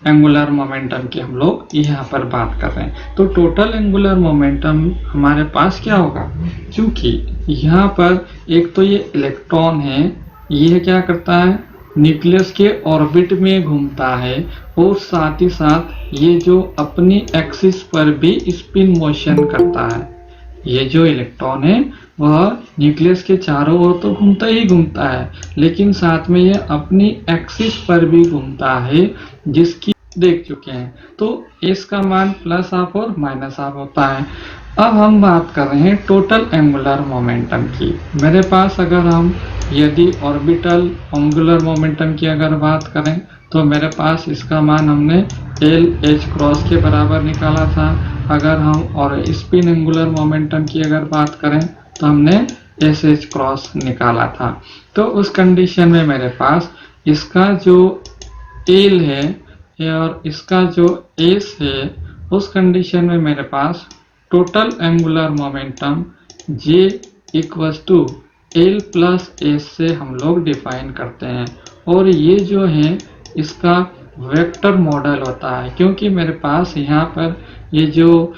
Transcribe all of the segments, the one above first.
Angular momentum की हम लोग यहाँ पर बात कर रहे हैं। तो टोटल एंगुलर मोमेंटम हमारे पास क्या होगा, क्योंकि यहाँ पर एक तो ये इलेक्ट्रॉन है, ये क्या करता है, न्यूक्लियस के ऑर्बिट में घूमता है, और साथ ही साथ ये जो अपनी एक्सिस पर भी स्पिन मोशन करता है। ये जो इलेक्ट्रॉन है वह न्यूक्लियस के चारों ओर तो घूमता ही घूमता है, लेकिन साथ में ये अपनी एक्सिस पर भी घूमता है, जिसकी देख चुके हैं। तो इसका मान प्लस हाफ और माइनस हाफ होता है। अब हम बात कर रहे हैं टोटल एंगुलर मोमेंटम की। मेरे पास अगर हम यदि ऑर्बिटल एंगुलर मोमेंटम की अगर बात करें तो मेरे पास इसका मान हमने एल एच क्रॉस के बराबर निकाला था। अगर हम और स्पिन एंगुलर मोमेंटम की अगर बात करें तो हमने एस एच क्रॉस निकाला था। तो उस कंडीशन में मेरे पास इसका जो एल है और इसका जो एस है, उस कंडीशन में मेरे पास total angular momentum J equals to L plus S से हम लोग डिफाइन करते हैं। और ये जो है इसका वेक्टर मॉडल होता है, क्योंकि मेरे पास यहाँ पर ये जो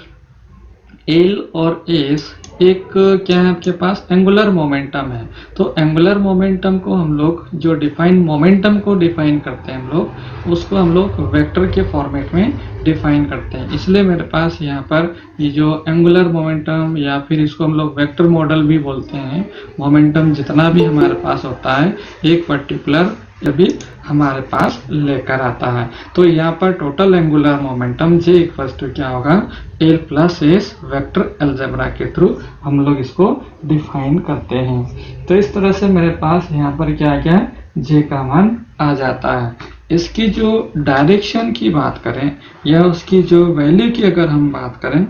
एल और एस एक क्या है आपके पास एंगुलर मोमेंटम है। तो एंगुलर मोमेंटम को हम लोग जो डिफाइन मोमेंटम को डिफाइन करते हैं हम लोग, उसको हम लोग वेक्टर के फॉर्मेट में डिफाइन करते हैं। इसलिए मेरे पास यहाँ पर ये जो एंगुलर मोमेंटम या फिर इसको हम लोग वेक्टर मॉडल भी बोलते हैं, मोमेंटम जितना भी हमारे पास होता है एक पर्टिकुलर भी हमारे पास लेकर आता है। तो यहाँ पर total angular momentum J equals to क्या होगा, L plus S vector algebra के थ्रू हम लोग इसको डिफाइन करते हैं। तो इस तरह से मेरे पास यहाँ पर क्या क्या जे का मान आ जाता है। इसकी जो डायरेक्शन की बात करें या उसकी जो वैल्यू की अगर हम बात करें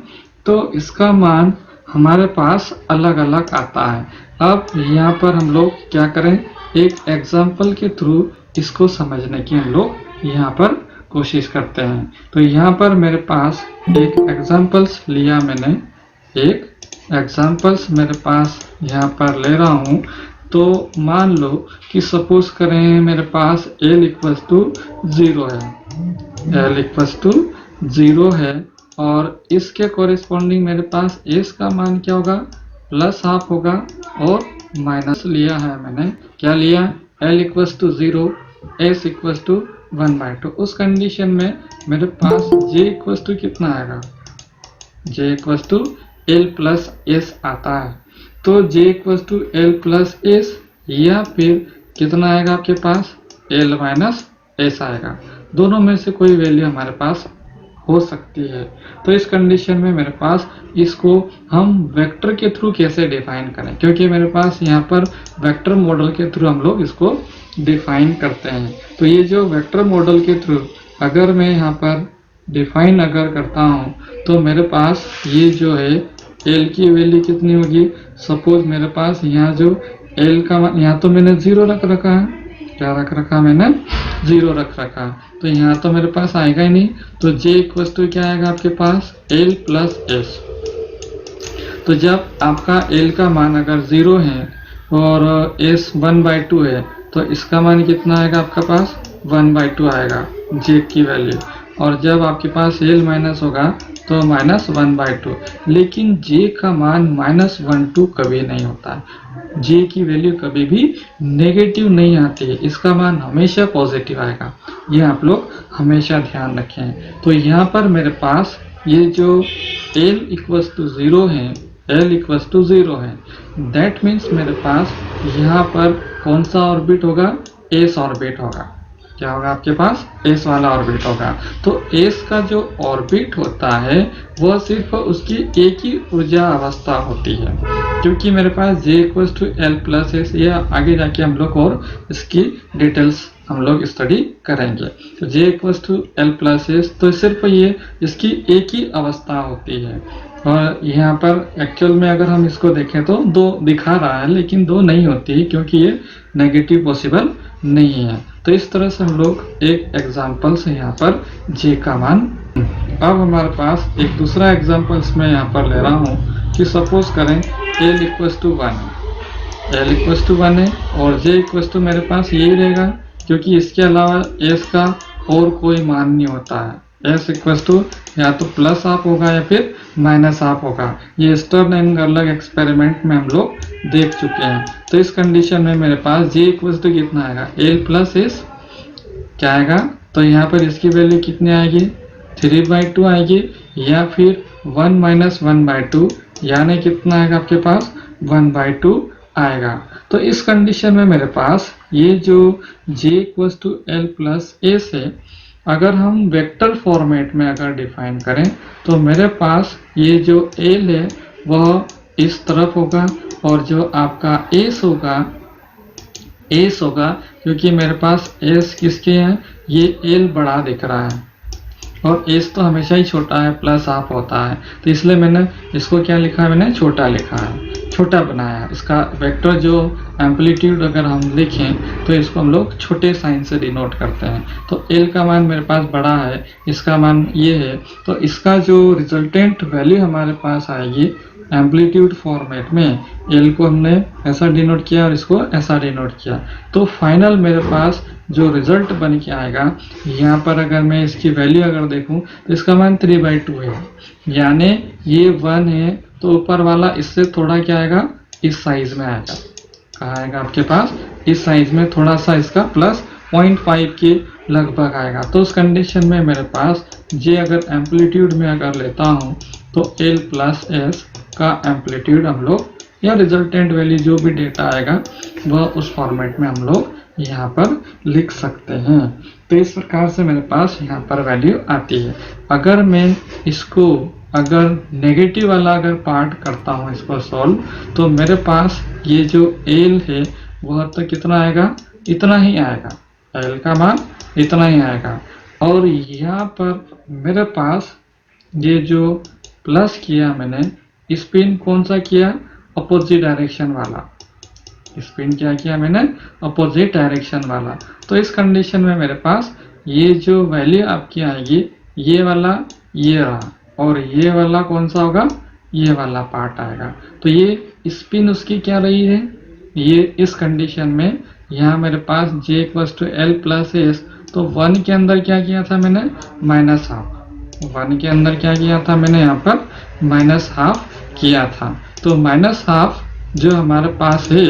तो इसका मान हमारे पास अलग अलग आता है। अब यहाँ पर हम लोग क्या करें, एक एग्जाम्पल के थ्रू इसको समझने की हम लोग यहाँ पर कोशिश करते हैं। तो यहाँ पर मेरे पास एक एग्जाम्पल्स लिया मैंने, एक एग्जाम्पल्स मेरे पास यहाँ पर ले रहा हूँ। तो मान लो कि सपोज करें मेरे पास एल इक्वल्स टू 0 है, एल इक्वल्स टू 0 है, और इसके कोरिस्पॉन्डिंग मेरे पास एस का मान क्या होगा, प्लस हाफ होगा, और माइनस लिया है मैंने, क्या लिया, L equals to 0, S equals to 1/2। उस कंडीशन में मेरे पास जे इक्वल्स टू कितना आएगा, J equals to L plus S आता है। तो J equals to L plus S या फिर कितना आएगा आपके पास, एल माइनस एस आएगा। दोनों में से कोई वैल्यू हमारे पास हो सकती है। तो इस कंडीशन में मेरे पास इसको हम वेक्टर के थ्रू कैसे डिफाइन करें, क्योंकि मेरे पास यहाँ पर वेक्टर मॉडल के थ्रू हम लोग इसको डिफाइन करते हैं। तो ये जो वेक्टर मॉडल के थ्रू अगर मैं यहाँ पर डिफाइन अगर करता हूँ तो मेरे पास ये जो है एल की वैल्यू कितनी होगी, सपोज मेरे पास यहाँ जो एल का यहाँ तो मैंने 0 रख रखा है, क्या रख रखा मैंने, 0 रख रखा। तो यहाँ तो मेरे पास आएगा ही नहीं। तो जे इक्वल्स टू क्या आएगा आपके पास, एल प्लस एस। तो जब आपका एल का मान अगर 0 है और एस 1/2 है तो इसका मान कितना आएगा आपका पास, 1/2 आएगा जे की वैल्यू। और जब आपके पास एल माइनस होगा तो -1/2। लेकिन जे का मान -1/2 कभी नहीं होता है, जे की वैल्यू कभी भी नेगेटिव नहीं आती है, इसका मान हमेशा पॉजिटिव आएगा। ये आप लोग हमेशा ध्यान रखें। तो यहाँ पर मेरे पास ये जो एल इक्वल्स टू 0 है, एल इक्वल्स टू 0 है, दैट मीन्स मेरे पास यहाँ पर कौन सा ऑर्बिट होगा, एस ऑर्बिट होगा। क्या होगा आपके पास, एस वाला ऑर्बिट होगा। तो एस का जो ऑर्बिट होता है वह सिर्फ उसकी एक ही ऊर्जा अवस्था होती है, क्योंकि मेरे पास J equals to L plus S, ये आगे जाके हम लोग और इसकी डिटेल्स हम लोग स्टडी करेंगे। तो J equals to L plus S, तो सिर्फ ये इसकी एक ही अवस्था होती है। और यहाँ पर एक्चुअल में अगर हम इसको देखें तो 2 दिखा रहा है, लेकिन 2 नहीं होती है, क्योंकि ये नेगेटिव पॉसिबल नहीं है। तो इस तरह से हम लोग एक एग्जाम्पल से यहाँ पर जे का मान। अब हमारे पास एक दूसरा एग्जाम्पल मैं यहाँ पर ले रहा हूँ कि सपोज करें एल इक्वल्स टू 1 है, एल इक्वल्स टू 1 है और जे इक्वल्स टू मेरे पास यही रहेगा, क्योंकि इसके अलावा एस का और कोई मान नहीं होता है। एस इक्वल टू या तो प्लस हाफ होगा या फिर माइनस हाफ होगा। ये स्टर्न एंड गर्लग एक्सपेरिमेंट में हम लोग देख चुके हैं। तो इस कंडीशन में मेरे पास जे इक्वल टू कितना आएगा, एल प्लस एस क्या आएगा, तो यहाँ पर इसकी वैल्यू कितनी आएगी, 3/2 आएगी, या फिर 1 माइनस 1/2 यानी कितना आएगा आपके पास 1/2 आएगा। तो इस कंडीशन में मेरे पास ये जो j equals to L plus S है, अगर हम वेक्टर फॉर्मेट में अगर डिफाइन करें तो मेरे पास ये जो l है वह इस तरफ होगा और जो आपका एस होगा क्योंकि मेरे पास एस किसके हैं, ये एल बड़ा दिख रहा है और एस तो हमेशा ही छोटा है, प्लस हाफ होता है, तो इसलिए मैंने इसको क्या लिखा है, मैंने छोटा लिखा है, छोटा बनाया। इसका वेक्टर जो एम्पलीट्यूड अगर हम लिखें तो इसको हम लोग छोटे साइन से डिनोट करते हैं। तो एल का मान मेरे पास बड़ा है, इसका मान ये है, तो इसका जो रिजल्टेंट वैल्यू हमारे पास आएगी एम्पलीट्यूड फॉर्मेट में, एल को हमने ऐसा डिनोट किया और इसको ऐसा डिनोट किया, तो फाइनल मेरे पास जो रिजल्ट बन के आएगा, यहाँ पर अगर मैं इसकी वैल्यू अगर देखूं तो इसका मान 3/2 है, यानी ये 1 है तो ऊपर वाला इससे थोड़ा क्या आएगा, इस साइज में आएगा, कहाँ आएगा आपके पास, इस साइज में थोड़ा सा इसका प्लस 0.5 के लगभग आएगा। तो उस कंडीशन में मेरे पास जे अगर एम्पलीट्यूड में अगर लेता हूँ तो एल प्लस एस का एम्पलीट्यूड हम लोग या रिजल्टेंट वैल्यू जो भी डेटा आएगा वह उस फॉर्मेट में हम लोग यहाँ पर लिख सकते हैं। तो इस प्रकार से मेरे पास यहाँ पर वैल्यू आती है। अगर मैं इसको अगर नेगेटिव वाला अगर पार्ट करता हूँ इसको सॉल्व, तो मेरे पास ये जो एल है वह तो कितना आएगा, इतना ही आएगा, एल का मान इतना ही आएगा। और यहाँ पर मेरे पास ये जो प्लस किया मैंने, स्पिन कौन सा किया, अपोजिट डायरेक्शन वाला, स्पिन क्या किया मैंने, अपोजिट डायरेक्शन वाला। तो इस कंडीशन में मेरे पास ये जो वैल्यू आपकी आएगी, ये वाला ये रहा और ये वाला कौन सा होगा, ये वाला पार्ट आएगा। तो ये स्पिन उसकी क्या रही है, ये इस कंडीशन में यहाँ मेरे पास j equals to L plus S, तो 1 के अंदर क्या किया था मैंने, माइनस हाफ, 1 के अंदर क्या किया था मैंने, यहाँ पर माइनस हाफ किया था। तो माइनस हाफ जो हमारे पास है,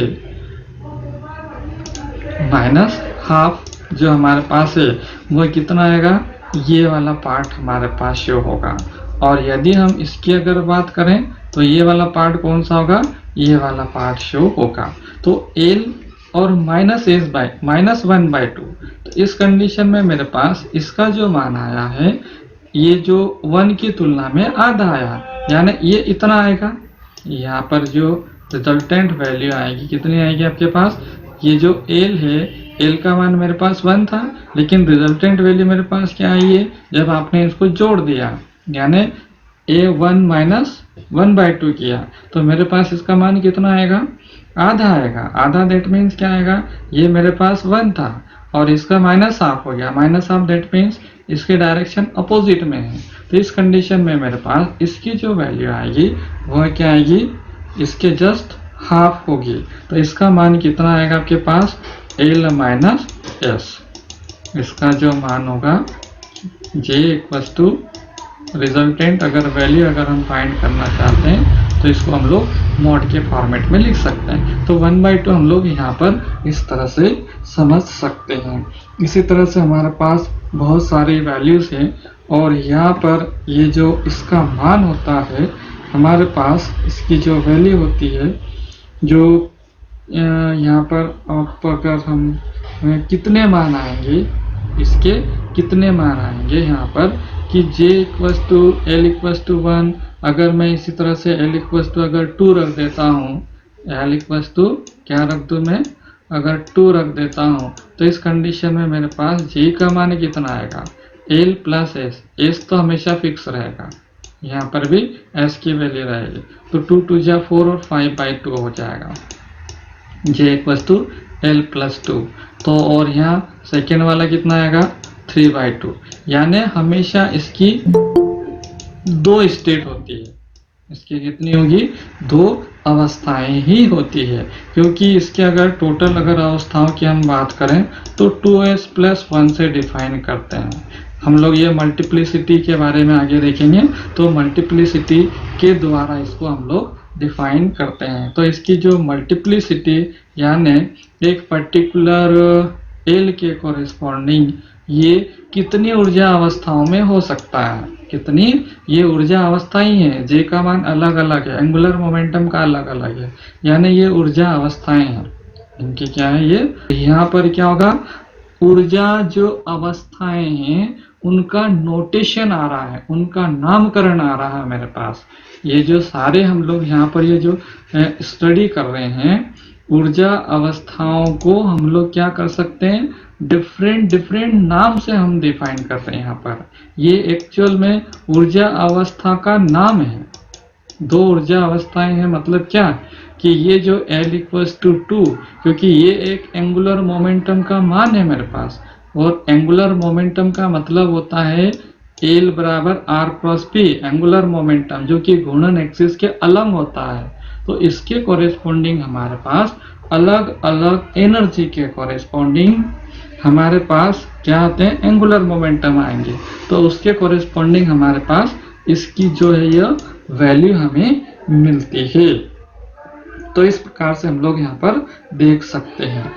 माइनस हाफ जो हमारे पास है वो कितना आएगा, ये वाला पार्ट हमारे पास शो होगा। और यदि हम इसकी अगर बात करें तो ये वाला पार्ट कौन सा होगा, ये वाला पार्ट शो होगा। तो एल और माइनस एस बाय माइनस 1/2, तो इस कंडीशन में मेरे पास इसका जो मान आया है ये जो 1 की तुलना में आधा आया, यानी ये इतना आएगा। यहाँ पर जो रिजल्टेंट वैल्यू आएगी कितनी आएगी आपके पास, ये जो एल है, एल का मान मेरे पास 1 था, लेकिन रिजल्टेंट वैल्यू मेरे पास क्या आई है, जब आपने इसको जोड़ दिया यानी a1 माइनस 1/2 किया, तो मेरे पास इसका मान कितना आएगा, आधा आएगा। आधा दैट मीन्स क्या आएगा, ये मेरे पास 1 था और इसका माइनस हाफ हो गया, माइनस हाफ दैट मीन्स इसके डायरेक्शन अपोजिट में है। तो इस कंडीशन में मेरे पास इसकी जो वैल्यू आएगी वह क्या आएगी, इसके जस्ट हाफ होगी। तो इसका मान कितना आएगा आपके पास, एल माइनस एस, इसका जो मान होगा जे इक्वल्स टू रिजल्टेंट अगर वैल्यू अगर हम फाइंड करना चाहते हैं तो इसको हम लोग मॉड के फॉर्मेट में लिख सकते हैं। तो 1/2 हम लोग यहाँ पर इस तरह से समझ सकते हैं। इसी तरह से हमारे पास बहुत सारी वैल्यूज हैं और यहाँ पर ये जो इसका मान होता है हमारे पास, इसकी जो वैल्यू होती है, जो यहाँ पर आप अगर हम कितने मान आएंगे, इसके कितने मान आएंगे यहाँ पर कि j equals to L equals to 1, अगर मैं इसी तरह से l इक्वल्स टू अगर 2 रख देता हूँ, l इक्वल्स टू क्या रख दूँ मैं, अगर 2 रख देता हूँ, तो इस कंडीशन में मेरे पास j का मान कितना आएगा, l प्लस एस, एस तो हमेशा फिक्स रहेगा, यहाँ पर भी s की वैल्यू रहेगी, तो 2 2 जा 4 और 5/2 हो जाएगा, j equals to L plus 2। तो और यहाँ सेकेंड वाला कितना आएगा, 3/2, यानी हमेशा इसकी 2 स्टेट होती है, इसकी कितनी होगी, 2 अवस्थाएं ही होती है, क्योंकि इसके अगर टोटल अगर अवस्थाओं की हम बात करें तो 2s+1 से डिफाइन करते हैं हम लोग। ये मल्टीप्लिसिटी के बारे में आगे देखेंगे, तो मल्टीप्लिसिटी के द्वारा इसको हम लोग डिफाइन करते हैं। तो इसकी जो मल्टीप्लिसिटी यानी एक पर्टिकुलर एल के कॉरेस्पॉन्डिंग ये कितनी ऊर्जा अवस्थाओं में हो सकता है, कितनी ये ऊर्जा अवस्थाएं हैं, जे का मान अलग अलग है, एंगुलर मोमेंटम का अलग अलग है, यानी ये ऊर्जा अवस्थाएं हैं इनकी क्या है ये। यहाँ पर क्या होगा, ऊर्जा जो अवस्थाएं हैं उनका नोटेशन आ रहा है, उनका नामकरण आ रहा है मेरे पास। ये जो सारे हम लोग यहाँ पर ये जो स्टडी कर रहे हैं, ऊर्जा अवस्थाओं को हम लोग क्या कर सकते हैं, डिफरेंट डिफरेंट नाम से हम डिफाइन कर रहे हैं यहाँ पर। ये एक्चुअल में ऊर्जा अवस्था का नाम है। दो ऊर्जा अवस्थाएं हैं, मतलब क्या कि ये जो L=2, क्योंकि ये एक एंगुलर मोमेंटम का मान है मेरे पास, और एंगुलर मोमेंटम का मतलब होता है L बराबर R cross P, angular momentum जो कि घूर्णन एक्सिस के अलग होता है। तो इसके कॉरेस्पॉन्डिंग हमारे पास अलग अलग एनर्जी के कॉरेस्पॉन्डिंग हमारे पास क्या आते हैं, एंगुलर मोमेंटम आएंगे। तो उसके कॉरेस्पॉन्डिंग हमारे पास इसकी जो है यह वैल्यू हमें मिलती है। तो इस प्रकार से हम लोग यहाँ पर देख सकते हैं।